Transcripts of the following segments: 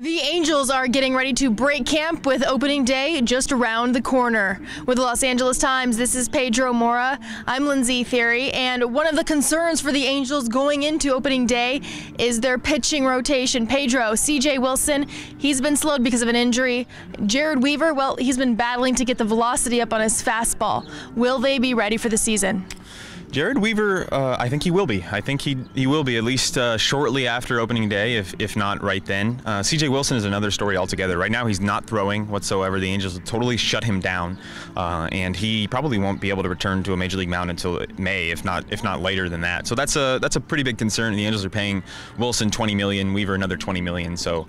The Angels are getting ready to break camp with opening day just around the corner. With the Los Angeles Times, this is Pedro, Moura. I'm Lindsey, Thiry, and one of the concerns for the Angels going into opening day is their pitching rotation. Pedro, C.J. Wilson, he's been slowed because of an injury. Jered Weaver, well, he's been battling to get the velocity up on his fastball. Will they be ready for the season? Jered Weaver, I think he will be. I think he will be at least shortly after opening day, if not right then. C.J. Wilson is another story altogether. Right now he's not throwing whatsoever. The Angels totally shut him down, and he probably won't be able to return to a major league mound until May, if not later than that. So that's a pretty big concern. The Angels are paying Wilson $20 million, Weaver another $20 million. So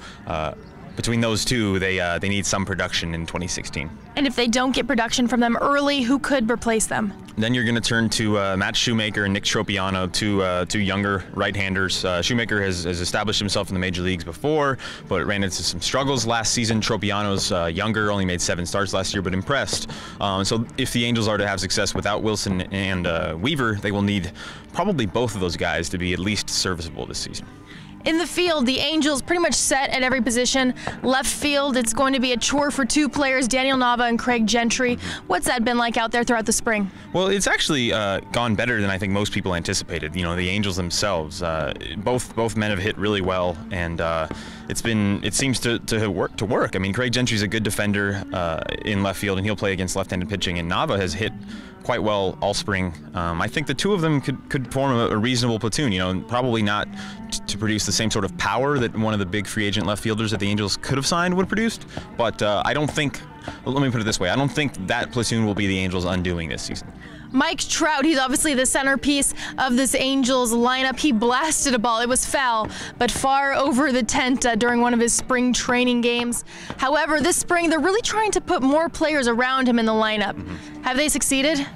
between those two, they need some production in 2016. And if they don't get production from them early, who could replace them? Then you're going to turn to Matt Shoemaker and Nick Tropiano, two younger right-handers. Shoemaker has established himself in the major leagues before, but ran into some struggles last season. Tropiano's younger, only made 7 starts last year, but impressed. So if the Angels are to have success without Wilson and Weaver, they will need probably both of those guys to be at least serviceable this season. In the field, the Angels pretty much set at every position. Left field, it's going to be a chore for 2 players, Daniel Nava and Craig Gentry. What's that been like out there throughout the spring? Well, it's actually gone better than I think most people anticipated. You know, the Angels themselves, both men have hit really well, and it seems to work. I mean, Craig Gentry's a good defender in left field, and he'll play against left-handed pitching, and Nava has hit quite well all spring. I think the two of them could form a reasonable platoon. You know, probably not to produce the same sort of power that one of the big free agent left fielders that the Angels could have signed would have produced. But I don't think, let me put it this way, I don't think that platoon will be the Angels' undoing this season. Mike Trout, he's obviously the centerpiece of this Angels lineup. He blasted a ball. It was foul, but far over the tent during one of his spring training games. However, this spring, they're really trying to put more players around him in the lineup. Have they succeeded?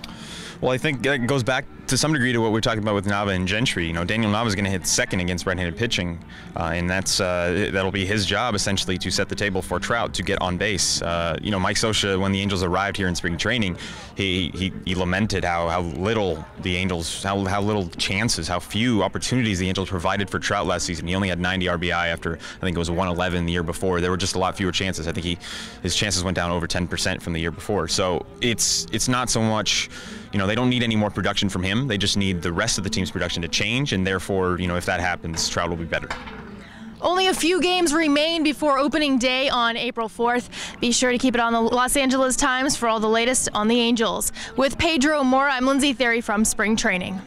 Well, I think that goes back to some degree to what we're talking about with Nava and Gentry. You know, Daniel Nava is going to hit second against right-handed pitching, and that'll be his job essentially to set the table for Trout to get on base. You know, Mike Scioscia, when the Angels arrived here in spring training, he lamented how little the Angels, how little chances, how few opportunities the Angels provided for Trout last season. He only had 90 RBI after I think it was 111 the year before. There were just a lot fewer chances. I think his chances went down over 10% from the year before. So it's not so much. You know, they don't need any more production from him. They just need the rest of the team's production to change, and therefore, you know, if that happens, Trout will be better. Only a few games remain before opening day on April 4th. Be sure to keep it on the Los Angeles Times for all the latest on the Angels. With Pedro, Moura, I'm Lindsey, Thiry from Spring Training.